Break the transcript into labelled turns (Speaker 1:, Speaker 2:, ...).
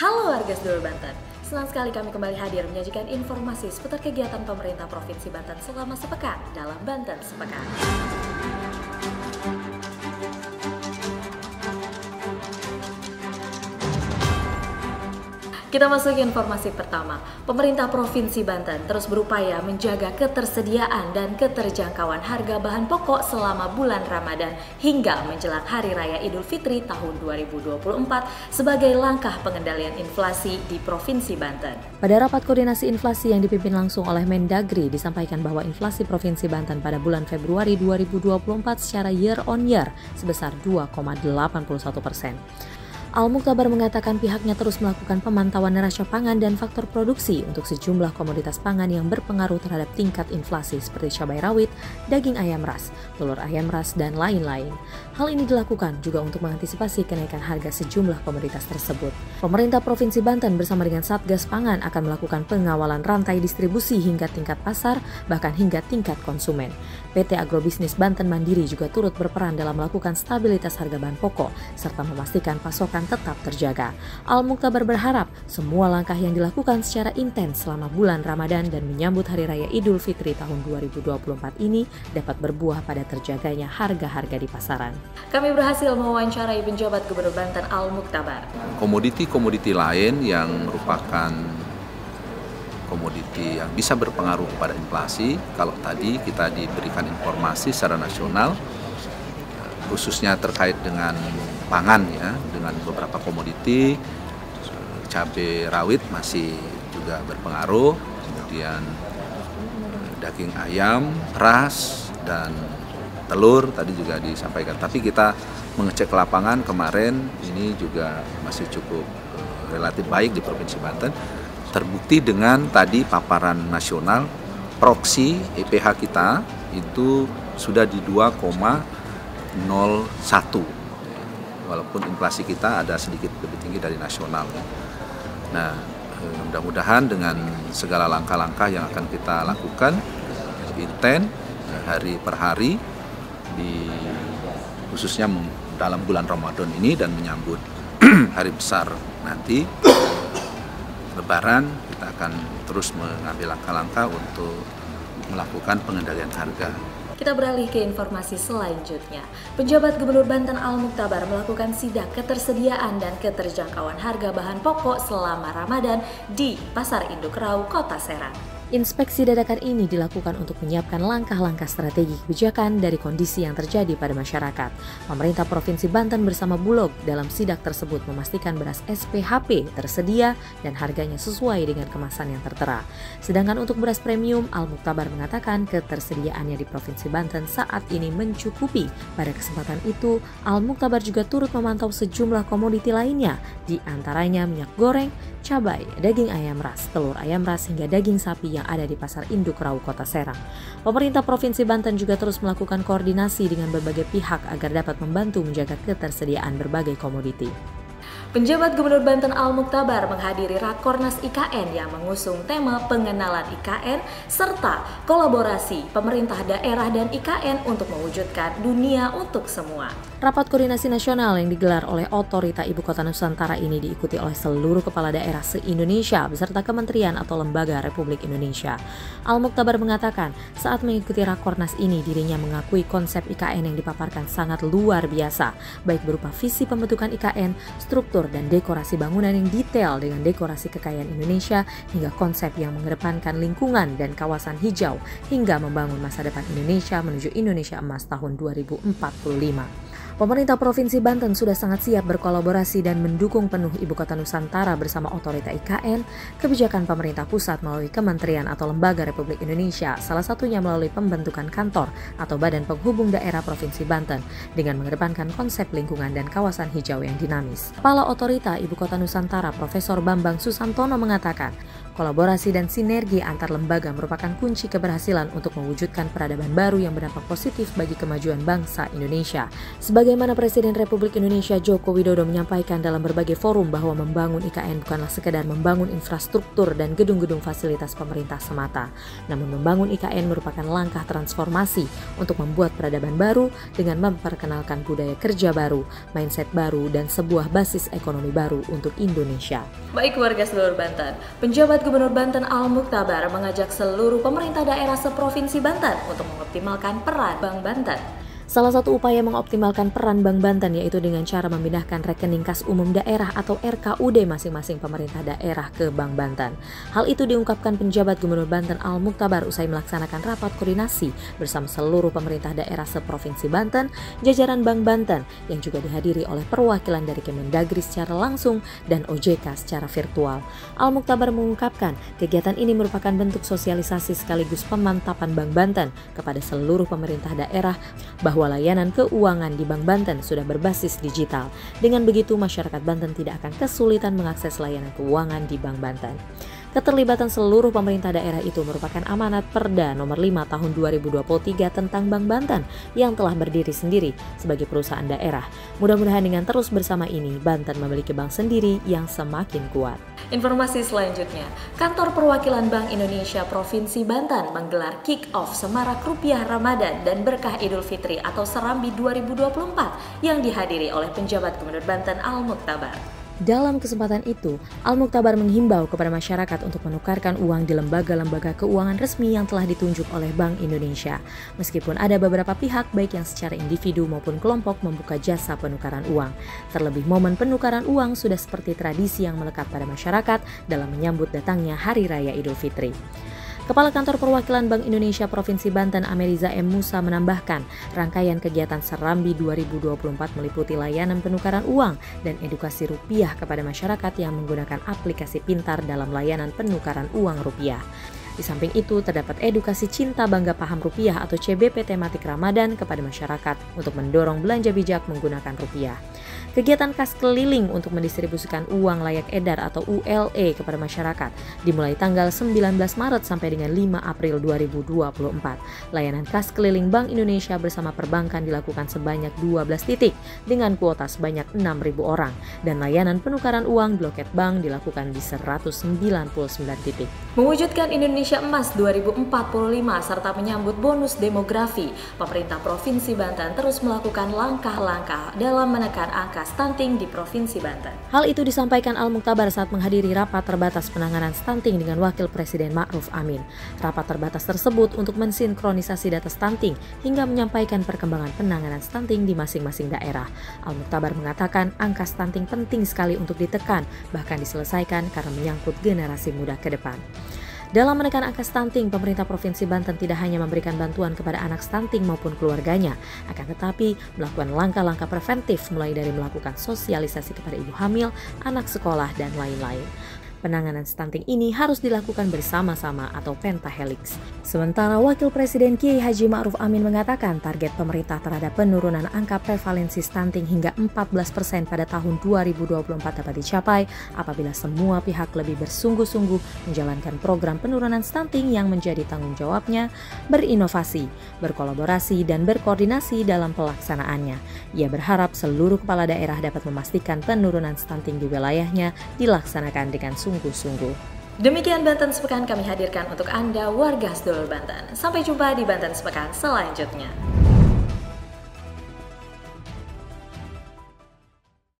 Speaker 1: Halo warga Sedulur Banten, senang sekali kami kembali hadir menyajikan informasi seputar kegiatan pemerintah Provinsi Banten selama sepekan dalam Banten Sepekan. Kita masuk ke informasi pertama. Pemerintah Provinsi Banten terus berupaya menjaga ketersediaan dan keterjangkauan harga bahan pokok selama bulan Ramadan hingga menjelang Hari Raya Idul Fitri tahun 2024 sebagai langkah pengendalian inflasi di Provinsi Banten.
Speaker 2: Pada rapat koordinasi inflasi yang dipimpin langsung oleh Mendagri disampaikan bahwa inflasi Provinsi Banten pada bulan Februari 2024 secara year on year sebesar 2,81%. Al-Mukhtabar mengatakan pihaknya terus melakukan pemantauan neraca pangan dan faktor produksi untuk sejumlah komoditas pangan yang berpengaruh terhadap tingkat inflasi seperti cabai rawit, daging ayam ras, telur ayam ras, dan lain-lain. Hal ini dilakukan juga untuk mengantisipasi kenaikan harga sejumlah komoditas tersebut. Pemerintah Provinsi Banten bersama dengan Satgas Pangan akan melakukan pengawalan rantai distribusi hingga tingkat pasar, bahkan hingga tingkat konsumen. PT Agrobisnis Banten Mandiri juga turut berperan dalam melakukan stabilitas harga bahan pokok, serta memastikan pasokan tetap terjaga. Al-Mukhtabar berharap semua langkah yang dilakukan secara intens selama bulan Ramadan dan menyambut Hari Raya Idul Fitri tahun 2024 ini dapat berbuah pada terjaganya harga-harga di pasaran.
Speaker 1: Kami berhasil mewawancarai penjabat Gubernur Banten Al-Mukhtabar.
Speaker 3: Komoditi-komoditi lain yang merupakan komoditi yang bisa berpengaruh pada inflasi, kalau tadi kita diberikan informasi secara nasional, khususnya terkait dengan pangan ya, dengan beberapa komoditi, cabai rawit masih juga berpengaruh, kemudian daging ayam, ras, dan telur tadi juga disampaikan. Tapi kita mengecek lapangan kemarin ini juga masih cukup relatif baik di Provinsi Banten. Terbukti dengan tadi paparan nasional, proksi EPH kita itu sudah di 2,01. Walaupun inflasi kita ada sedikit lebih tinggi dari nasional. Nah, mudah-mudahan dengan segala langkah-langkah yang akan kita lakukan intens hari per hari khususnya dalam bulan Ramadan ini dan menyambut hari besar nanti Lebaran, kita akan terus mengambil langkah-langkah untuk melakukan pengendalian harga.
Speaker 1: Kita beralih ke informasi selanjutnya. Penjabat Gubernur Banten Al-Mukhtabar melakukan sidak ketersediaan dan keterjangkauan harga bahan pokok selama Ramadan di Pasar Induk Rau, Kota Serang.
Speaker 2: Inspeksi dadakan ini dilakukan untuk menyiapkan langkah-langkah strategi kebijakan dari kondisi yang terjadi pada masyarakat. Pemerintah Provinsi Banten bersama Bulog dalam sidak tersebut memastikan beras SPHP tersedia dan harganya sesuai dengan kemasan yang tertera. Sedangkan untuk beras premium, Al-Mukhtabar mengatakan ketersediaannya di Provinsi Banten saat ini mencukupi. Pada kesempatan itu, Al-Mukhtabar juga turut memantau sejumlah komoditi lainnya, di antaranya minyak goreng, cabai, daging ayam ras, telur ayam ras, hingga daging sapi yang ada di Pasar Induk Rau, Kota Serang. Pemerintah Provinsi Banten juga terus melakukan koordinasi dengan berbagai pihak agar dapat membantu menjaga ketersediaan berbagai komoditi.
Speaker 1: Penjabat Gubernur Banten Al-Mukhtabar menghadiri Rakornas IKN yang mengusung tema pengenalan IKN serta kolaborasi pemerintah daerah dan IKN untuk mewujudkan dunia untuk semua.
Speaker 2: Rapat koordinasi nasional yang digelar oleh Otorita Ibu Kota Nusantara ini diikuti oleh seluruh kepala daerah se-Indonesia beserta kementerian atau lembaga Republik Indonesia. Al-Mukhtabar mengatakan saat mengikuti Rakornas ini dirinya mengakui konsep IKN yang dipaparkan sangat luar biasa, baik berupa visi pembentukan IKN, struktur dan dekorasi bangunan yang detail dengan dekorasi kekayaan Indonesia hingga konsep yang mengedepankan lingkungan dan kawasan hijau hingga membangun masa depan Indonesia menuju Indonesia Emas tahun 2045. Pemerintah Provinsi Banten sudah sangat siap berkolaborasi dan mendukung penuh Ibu Kota Nusantara bersama Otorita IKN, kebijakan pemerintah pusat melalui kementerian atau lembaga Republik Indonesia, salah satunya melalui pembentukan kantor atau Badan Penghubung Daerah Provinsi Banten dengan mengedepankan konsep lingkungan dan kawasan hijau yang dinamis. Kepala Otorita Ibu Kota Nusantara Profesor Bambang Susantono mengatakan, Kolaborasi dan sinergi antar lembaga merupakan kunci keberhasilan untuk mewujudkan peradaban baru yang berdampak positif bagi kemajuan bangsa Indonesia. Sebagaimana Presiden Republik Indonesia Joko Widodo menyampaikan dalam berbagai forum bahwa membangun IKN bukanlah sekedar membangun infrastruktur dan gedung-gedung fasilitas pemerintah semata. Namun membangun IKN merupakan langkah transformasi untuk membuat peradaban baru dengan memperkenalkan budaya kerja baru, mindset baru, dan sebuah basis ekonomi baru untuk Indonesia.
Speaker 1: Baik warga seluruh Banten, penjabat Gubernur Banten Al-Mukhtabar mengajak seluruh pemerintah daerah seprovinsi Banten untuk mengoptimalkan peran Bank Banten.
Speaker 2: Salah satu upaya mengoptimalkan peran Bank Banten yaitu dengan cara memindahkan rekening kas umum daerah atau RKUD masing-masing pemerintah daerah ke Bank Banten. Hal itu diungkapkan penjabat Gubernur Banten Al-Mukhtabar usai melaksanakan rapat koordinasi bersama seluruh pemerintah daerah seprovinsi Banten, jajaran Bank Banten yang juga dihadiri oleh perwakilan dari Kemendagri secara langsung dan OJK secara virtual. Al-Mukhtabar mengungkapkan kegiatan ini merupakan bentuk sosialisasi sekaligus pemantapan Bank Banten kepada seluruh pemerintah daerah bahwa layanan keuangan di Bank Banten sudah berbasis digital. Dengan begitu, masyarakat Banten tidak akan kesulitan mengakses layanan keuangan di Bank Banten. Keterlibatan seluruh pemerintah daerah itu merupakan amanat Perda nomor 5 tahun 2023 tentang Bank Banten yang telah berdiri sendiri sebagai perusahaan daerah. Mudah-mudahan dengan terus bersama ini, Banten memiliki bank sendiri yang semakin kuat.
Speaker 1: Informasi selanjutnya, Kantor Perwakilan Bank Indonesia Provinsi Banten menggelar kick-off Semarak Rupiah Ramadan dan Berkah Idul Fitri atau Serambi 2024 yang dihadiri oleh penjabat Gubernur Banten Al-Mukhtabar.
Speaker 2: Dalam kesempatan itu, Al-Mukhtabar menghimbau kepada masyarakat untuk menukarkan uang di lembaga-lembaga keuangan resmi yang telah ditunjuk oleh Bank Indonesia. Meskipun ada beberapa pihak baik yang secara individu maupun kelompok membuka jasa penukaran uang. Terlebih momen penukaran uang sudah seperti tradisi yang melekat pada masyarakat dalam menyambut datangnya Hari Raya Idul Fitri. Kepala Kantor Perwakilan Bank Indonesia Provinsi Banten Ameriza M. Musa menambahkan, rangkaian kegiatan Serambi 2024 meliputi layanan penukaran uang dan edukasi rupiah kepada masyarakat yang menggunakan aplikasi pintar dalam layanan penukaran uang rupiah. Di samping itu, terdapat edukasi Cinta Bangga Paham Rupiah atau CBP tematik Ramadan kepada masyarakat untuk mendorong belanja bijak menggunakan rupiah. Kegiatan kas keliling untuk mendistribusikan uang layak edar atau ULE kepada masyarakat dimulai tanggal 19 Maret sampai dengan 5 April 2024. Layanan kas keliling Bank Indonesia bersama perbankan dilakukan sebanyak 12 titik dengan kuota sebanyak 6.000 orang dan layanan penukaran uang di loket bank dilakukan di 199 titik.
Speaker 1: Mewujudkan Indonesia Emas 2045 serta menyambut bonus demografi, pemerintah Provinsi Banten terus melakukan langkah-langkah dalam menekan angka stunting di Provinsi Banten.
Speaker 2: Hal itu disampaikan Al-Mukhtabar saat menghadiri rapat terbatas penanganan stunting dengan Wakil Presiden Ma'ruf Amin. Rapat terbatas tersebut untuk mensinkronisasi data stunting hingga menyampaikan perkembangan penanganan stunting di masing-masing daerah. Al-Mukhtabar mengatakan angka stunting penting sekali untuk ditekan, bahkan diselesaikan karena menyangkut generasi muda ke depan. Dalam menekan angka stunting, pemerintah Provinsi Banten tidak hanya memberikan bantuan kepada anak stunting maupun keluarganya, akan tetapi melakukan langkah-langkah preventif mulai dari melakukan sosialisasi kepada ibu hamil, anak sekolah, dan lain-lain. Penanganan stunting ini harus dilakukan bersama-sama atau pentahelix. Sementara Wakil Presiden Kiai Haji Ma'ruf Amin mengatakan target pemerintah terhadap penurunan angka prevalensi stunting hingga 14% pada tahun 2024 dapat dicapai apabila semua pihak lebih bersungguh-sungguh menjalankan program penurunan stunting yang menjadi tanggung jawabnya, berinovasi, berkolaborasi, dan berkoordinasi dalam pelaksanaannya. Ia berharap seluruh kepala daerah dapat memastikan penurunan stunting di wilayahnya dilaksanakan dengan sungguh-sungguh.
Speaker 1: Demikian Banten Sepekan kami hadirkan untuk Anda warga sedulur Banten. Sampai jumpa di Banten Sepekan selanjutnya.